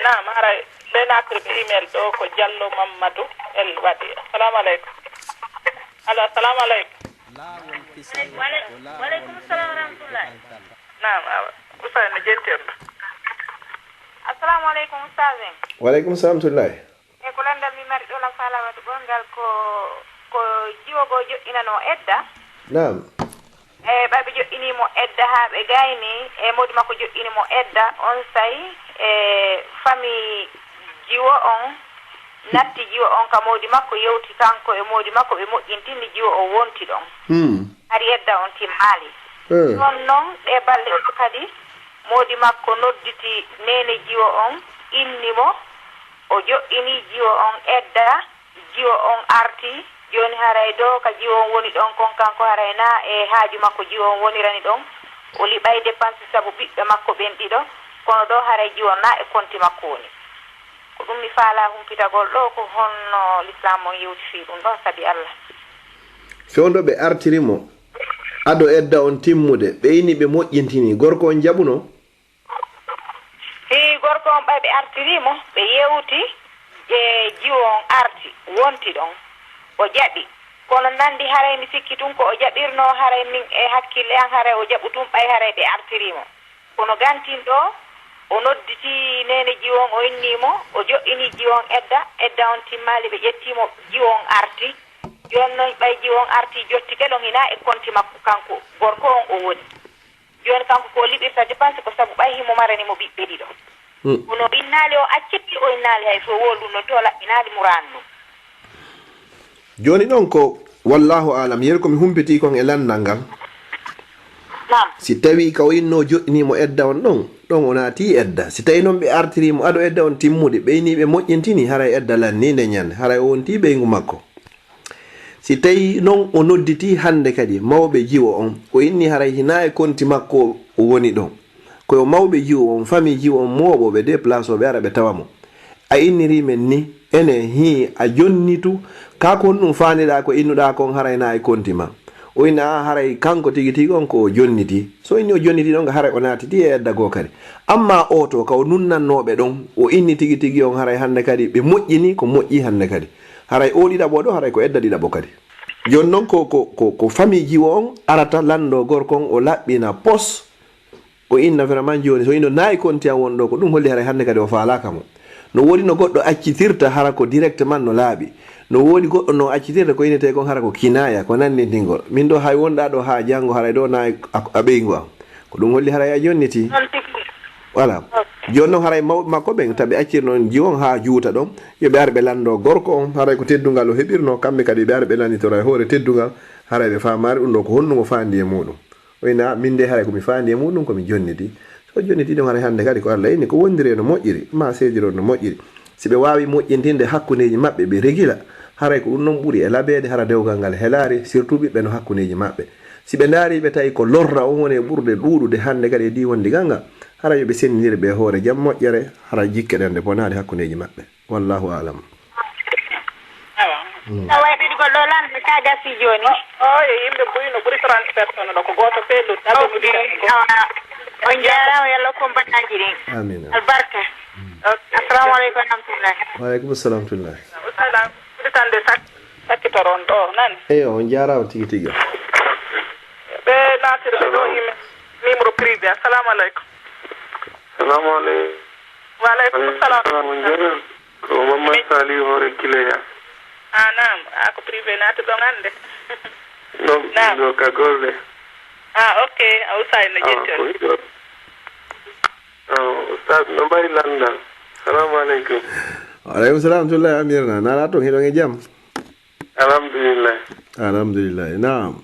nam haray ɓe natirɓe email ɗo ko Diallo Mamadou el waɗi assalamu aleykum alo assalamu aleykum waleykum salam warahmatullahi nam awa usayno jettirɗo assalamu aleykum ustage waleykum salam tullahi e ko landal mi mari ɗola falawatu gongal ko jiwogo joƴƴinano edda nam ɓaɓe joƴƴinimo edda ha ɓe gayni modi makko joƴƴinimo edda on sayi famille jiwo on natti jiwo on ka modi makko yewti kanko e modi makko ɓe moƴƴintini jiwo o wonti ɗon hari edda on timmali ɗon noon ɗe balɗe ɗo kadi modi makko nodditi nene jiwo on innimo o joƴƴini jiwo on edda jiwo on arti joni haray do ka jiwo on woni ɗon kon kanko haray na e haaju makko jiwo on wonirani ɗon o liɓay dépense sabu ɓiɓɓe makko ɓen ɗiɗo kono ɗo haray jiwo na e konti makko woni ko ɗum mi faala humpitagol ɗo ko honno l'islam on yewti fi ɗum ɗon sabi Allah fewndo ɓe artirimo ado edda on timmude ɓe ini ɓe moƴƴintini gorko on jaɓuno gorko on ɓay ɓe artirimo ɓe yewti e jiwo on arti wonti ɗon o jaɓi kono nandi haray mi sikki tun ko o jaɓirno haray min e hakkille an haray o jaɓu tun ɓay haray ɓe artirimo kono gantin ɗo o nodditi nene jiwon o innimo o joƴƴini jiwon edda on timmali ɓe ƴettimo jiwon arti joni noon ɓay jiwon arti jotti kelon hina e konti makko kanko gorko on o woni joni kanko ko liɓirta dépense ko sabu ɓay himo maranimo ɓiɓɓe ɗiɗo kono innali o acciti o innali hay so wolɗum no to laɓɓinali muranno joni ɗon ko wallahu alam yer komi humpiti kon e landal ngal si tawi ka o inno joƴƴinimo edda on ɗon o naati edda si tawi noon ɓe artirimo aɗo edda on timmude ɓeyni ɓe moƴƴintini haray edda lanninde ñande haray o wonti ɓeygu makko si tawi noon o nodditi hande kadi mawɓe jiwo on o inni haray hina e konti makko o woni ɗon koyo mawɓe jiwo on famille jiwo on moɓoɓe déplace oɓe ara ɓe tawamo a inniri men ni ene hi a jonnitu ka kon ɗum fandiɗa ko innuɗa kon harayna e konti ma o ina haray kanko tigi tigi on ko o jonniti so inni o jonniti ɗon haray o natiti e edda goo kadi amma o to ka o nunnannoɓe ɗon o inni tigi tigi on haray hande kadi ɓe moƴƴini ko moƴƴi hande kadi haray o ɗiɗaɓo ɗo haray ko edda ɗiɗaɓo kadi joni noon ko famille jiwo on arata lando gorko on o laɓɓina pos o inna vraiment joni so ino nayi konti an won ɗo ko ɗum holli haray hande kadi o falaka mo no wodi no goɗɗo accitirta hara ko directement no laaɓi no wodi goɗɗo no accitirta ko inete kon hara ko kinaya ko nandintingol min ɗo hay wonɗa ɗo ha janggo haray ɗo nayi a ɓeygu am ko ɗum holli haray a jonniti voilà joni noon haray mawɓe makko ɓen taɓe accirnoon jiwon ha juuta ɗon yoɓe ar ɓe lando gorko on haray ko teddugal o heɓirno kamɓe kadi ɓe ar ɓe landitora hoore teddugal haray ɓe famari ɗum ɗo ko honnumo fandi e muɗum oyna min de haray komi fandi e muɗum komi jonniti so jonniti ɗum haray hande kadi ko Allah inni ko wondiri no moƴƴiri ma seediro no moƴƴiri si ɓe wawi moƴƴintinde hakkuneji maɓɓe ɓe régila haray ko ɗum noon ɓuuri e laɓede hara dewgal ngal helari surtout ɓiɓɓe no hakkuneji maɓɓe si ɓe daari ɓe tawi ko lorra on woni e ɓurde ɗuɗude hande kadi e diwon digal ngal hara yoɓe sennidiri ɓe hoore jaam moƴƴere hara jikke ɗen nde bonade hakkuneji maɓɓe wallahu alam way ɓiɗgol ɗo lande ka gasi joni yo yimɓe ɓuyi no ɓuuri 30 personnes ɗo ko goto feelu on jarama yallah ko mbaɗɗaji ɗin amin albarka assalamu aleykum warahmatullahi waaleykum salam tullah usala ɓuritande sakkitoron ɗo nani eyo on jarama tigi tigi ɓe natirɓe ɗo ime numéro privé assalamu aleykum salamu aleykum waaleykum salam ko Mamadou Saliou hoore Kileya nam ko privé naati ɗon hannde non ɗo ka golle ok a usay no ƴettel oustad no mbayi landal salamu aleykum waaleykum salam tullah amirna nala toon heɗon e jaam alhamdulillah naam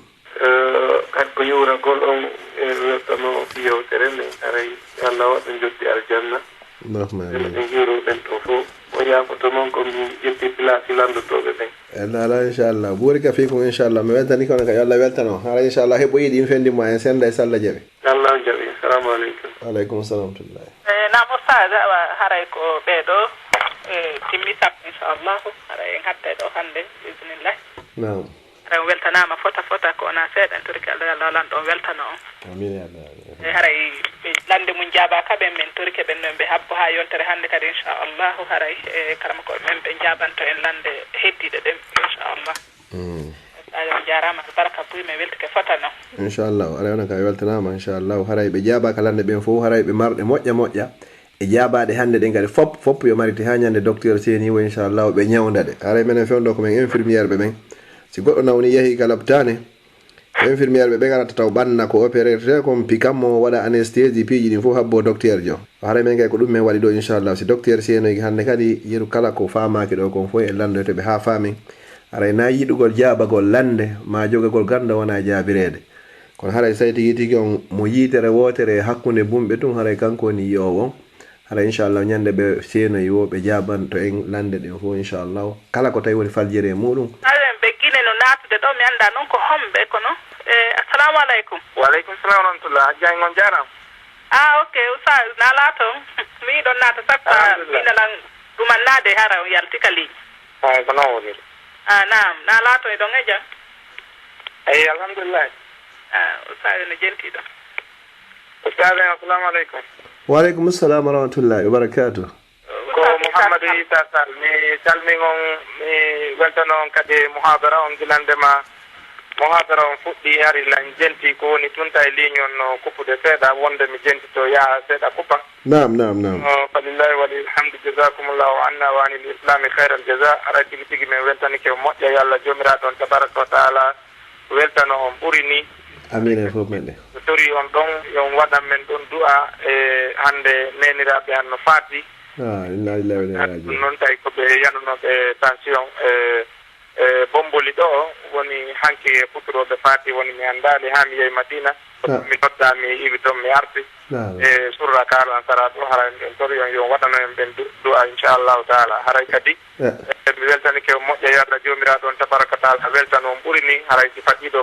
kadi ko yuwragol on e wettano yewtere nde aray Allah waɗa jotti aljanna en hiruɗen to fof o yafoto noon ko mi ƴetti place landotoɓe ɓen ala inchallah ɓuuri ka fiikum inchallah mi weltani kono kay Allah weltano hara inchallah heɓo yiɗi in fendi ma en senda e salla jaɓe Allah jaɓi assalamu aleykum waaleykum salam tullah nam ustad haray ko ɓeɗo timmi sappo inchallahu haray en hatta ɗo hannde bismillah nam haray on weltanama fota ko wona seeɗa en torki Allah lan ɗon weltano on amin ya Allah haray ɓe lande mum jaaba kaɓen men torke ɓen noon ɓe habbo ha yontere hannde kadi inchallahu haray karama koɓe men ɓe jabanto en lande heddiɗe ɗen inchallah on jarama albarka buy men weltike fota noon inchallah aray onon ka weltanama inchallah haray ɓe jaaba ka lande ɓen fof haray ɓe marɗe moƴƴa e jaabaɗe hannde ɗen kadi fop yo mariti ha ñande docteur seni wo inchallah ɓe ñawdaɗe haray menen fewdo ko men infirmiére ɓe ɓen si goɗɗo nawni yeehi ka lopitane infirmiére ɓe garata taw ɓanna ko opéré ko pikamo waɗa anesthésie piiji ɗin fof habbo docteur jo haray men gay ko ɗum men waɗi ɗo inchallah si docteur seenoyki hannde kadi yeru kala ko famaki ɗo kon fof e landoy to ɓe ha famin haray na yiɗugol jaabagol lande ma jogagol ganda wona jaabirede kono haray say tigi tigi on mo yitere wotere hakkunde bumɓe tun haray kanko woni yowon haray inchallah ñande ɓe seenoyi wo ɓe jaaban to en lande ɗen fof inchallah kala ko tawi woni faljere muɗum natude ɗo mi annda noon ko homɓe kono assalamu aleykum waaleykum salam wa rahmatullah jay gon jaram ok oustaz na laato mi yiɗon naata sakka minalan ɗumannade hara o yaltika ligne ko noon woniri nam na laato e ɗon e jam eyi alhamdulillah oustaz ne jeltiɗo oustaz assalamu aleykum waaleykum assalam wa rahmatullahi wa barakatuh ko Mouhamadou Issa Sall mi salmin on mi weltano on kadi muhabara on gilandema muhabara on fuɗɗi hari lan jenti ko woni tunta e ligne on no kuppude seeɗa wonde mi jenti to yaha seeɗa kuppa nam falillahi walilhamdu jasakumullahu anna wa anil islami khairal jasa ara tigi tigi min weltanike o moƴƴa yo Allah jomiraɗo on tabaraka wa taala weltano on ɓuri ni amine fof meɗe so tori on ɗon yon waɗan men ɗon du'a e hande neniraɓe han no faati noon tawi ko ɓe yanunoɓe tension bomboli ɗo woni hanki e futuroɓe faati woni mi anndali ha mi yehi madina mi nodda mi iwi toon mi arti e surra kalan sara ɗo hara en tori on yo waɗano en ɓen du'a inchallahu taala haray kadi mi weltanike o moƴƴa yo Allah jomiraɗo on tabaraka taala weltano on ɓuri ni haray si faɗɗiɗo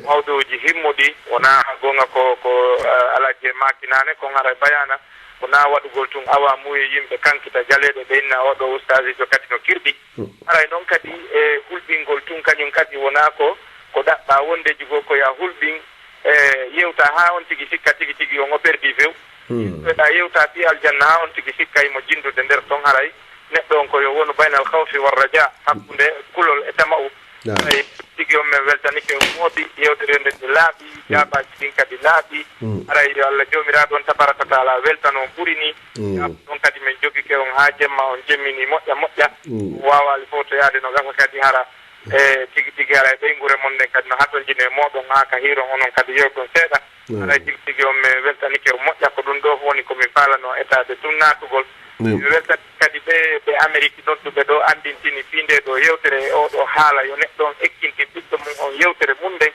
mawɗoji himmuɗi wona gonga ko alaji e makinane kon haray bayana wona waɗugol tun awa muye yimɓe kankita jaleɗo ɓe inna oɗo ustasijo kadi no kirɗi haray noon kadi e hulɓingol tun kañum kadi wona ko ɗaɓɓa wondeji goo ko ya hulɓin yewta ha on tigi sikka tigi tigi on o perdi few ɗa yewta fi aljanna ha on tigi sikka imo jindude nder ton haray neɗɗo on ko yo wonu baynal hawfi war radia hakkude kulol e tama'u tigi on men weltanike o mooɓi yewtere nde ɗe laaɓi jaabaji ɗin kadi laaɓi aray yo Allah jomiraɗo on tabaraka taala weltano on ɓuri ni ɗon kadi min jogike on ha jemma on jemmini moƴƴa wawali fof to yaade no gasa kadi hara e tigi tigi aray ɓeygure mon nden kadi no hatojine moɗon ha ka hiiron onon kadi yewton seeɗa aray tigi tigi on min weltanike o moƴƴa ko ɗum ɗo woni komin falano étade tun natugol mi weltani kadi ɓe Amérique nodduɓe ɗo andintini finde ɗo yewtere oɗo haala yo neɗɗo on ekkinti ɓiɗɗo mum on yewtere mum nden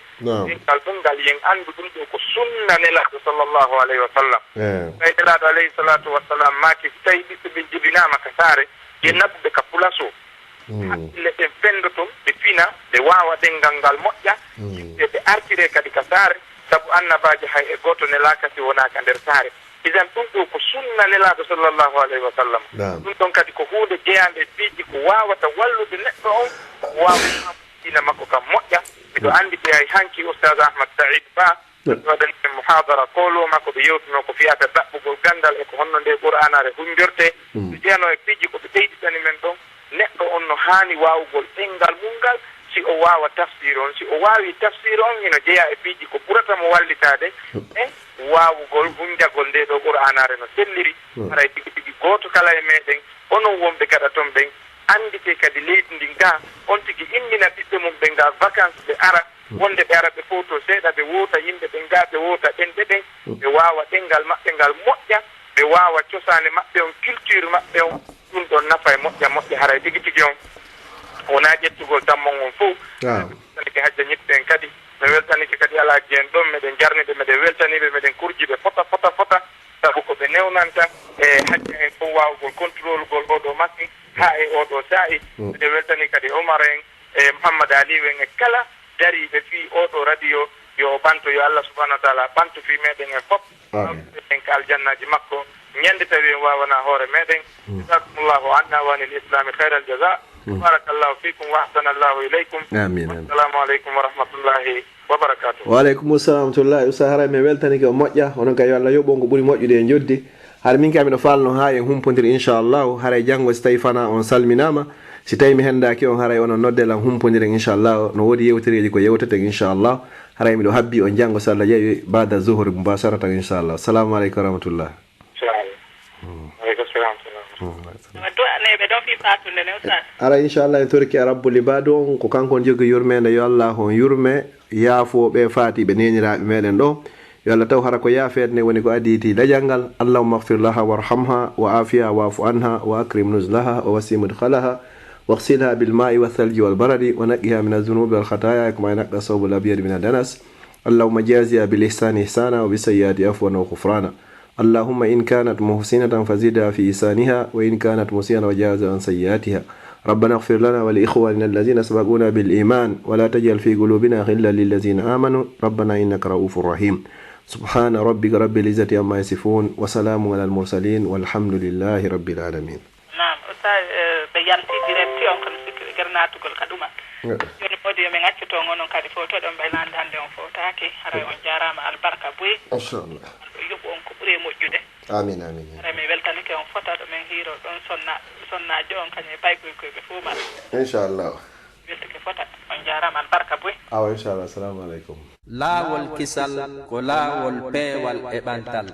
ɗingal ɗum ngal yen anndu ɗum ɗo ko sunna nelaɗo sallllahu alayhi wa sallam tawi nelaɗo alayhi salatu wassalam maki so tawi ɓiɗɗo ɓe jibinama ka saare ye naɓuɓe ka pulas o haqqille ɓen fendoton ɓe fina ɓe wawa ɗengal ngal moƴƴa yimɓe ɓe artire kadi ka saare saabu annabaji hay e goto nelakasi wonaka nder saare isan ɗum ɗo ko sunna nelaɗo sallllahu alayhi wa sallam ɗum ɗon kadi ko hunde jeyande piiji ko wawata wallude neɗɗo on wawa dina makko kam moƴƴa miɗo andi ɓe hay hanki oustaz ahmad saïd ba waɗani muhadara koloma ko ɓe yewtuno ko fiyata ɗaɓɓugol gandal e ko honno nde qur'anare hunjorte ɓe jeyano e piiji ko ɓe ɓeyɗitani men ɗon neɗɗo on no hani wawugol ɗengal mungal si o wawa tafsir on si o wawi tafsir on hino jeeya e piiji ko ɓurata mo wallitade e wawugol hunjagol nde ɗo qur'anare no selliri haray tigi tigi goto kala e meɗen onon wonɓe gaɗa toon ɓen andite kadi leydi ndin ga on tigi immina ɓiɓɓe mum ɓe nga vacance ɓe ara wonde ɓe ara ɓe foto seeɗa ɓe wota yimɓe ɓe nga ɓe wota ɓenɗe ɓen ɓe wawa ɗengal maɓɓe ngal moƴƴa ɓe wawa cosane maɓɓe on culture maɓɓe on ɗum ɗon nafa e moƴƴa haray tigi tigi on wona ƴettugol tammon on fof weltanike hajja ñiɓɓe en kadi mi weltanike kadi alaji en ɗon meɗen jarniɓe meɗen weltaniɓe meɗen kurjiɓe fota sabu ko ɓe newnanta e hajja en fof wawugol contrôle gol oɗo machine ha e oɗo saa'i meɗen weltani kadi Omar en e Mouhammad Aliou en e kala dariɓe fi oɗo radio yo ɓanto yo Allah subahanahu wa taala ɓanto fi meɗen en fof en ka aljannaji makko ñande tawi en wawana hoore meɗen jazakumullahu anna wa anil islami khairal jasa barakallahu fikum wa ahsanallahu ilaykum assalamu aleykum wa rahmatullahi wa barakatuh wa aleykum assalam wa rahmatullahi usa haray mi weltanike o moƴƴa onon kay yo Allah yoɓongo ɓuuri moƴƴude e joddi haɗa min kamiɗo falno ha en humpodiri inchallahu haray janggo so tawi fana on salminama si tawi mi hendaki on haray onon noddelan humpodiren inchallahu no woodi yewtereji ko yewteten inchallahu haray miɗo habbi on janggo so Allah ƴeewi bada zuhri mbasarata inchallah assalamu aleykum wa rahmatullah aleykum salam do ane be don fi fatu ne ustaz ara inshallah en torki rabbul ibadu ko kanko jogi yurmede yo Allah on yurme yaafo be faati be neniraabe meden do yo Allah taw hara ko yaafedne woni ko aditi dajangal allahumma ighfir laha warhamha wa afiha wa'fu anha wa akrim nuzlaha wa wasi mudkhalaha واغسلها بالماء والثلج والبرد ونقها من الذنوب والخطايا كما ينقى الثوب الابيض من الدنس اللهم جازها بالاحسان احسانا وبالسيئات عفوا وغفرانا اللهم ان كانت محسنة فزدها في احسانها وان كانت مسيئة وجاوز عن سيئاتها ربنا اغفر لنا ولاخواننا الذين سبقونا بالايمان ولا تجعل في قلوبنا غلا للذين امنوا ربنا انك رؤوف رحيم سبحان ربك رب العزة عما يصفون وسلام على المرسلين والحمد لله رب العالمين. نعم استاذ بيانتي ديرتي on kan sikki garnatugol kaduma joni modi men accito ngono kadi foto don baylande hande on fotake haray on jarama albarka boy inshallah yobo on ko bure mojjude amin amin haray me weltani ke on fota do men hiro don sonna jon kany bayko ko be fuma inshallah weltake fota on jarama albarka boy awa inshallah assalamu alaikum laawol kisal ko laawol peewal e ɓantal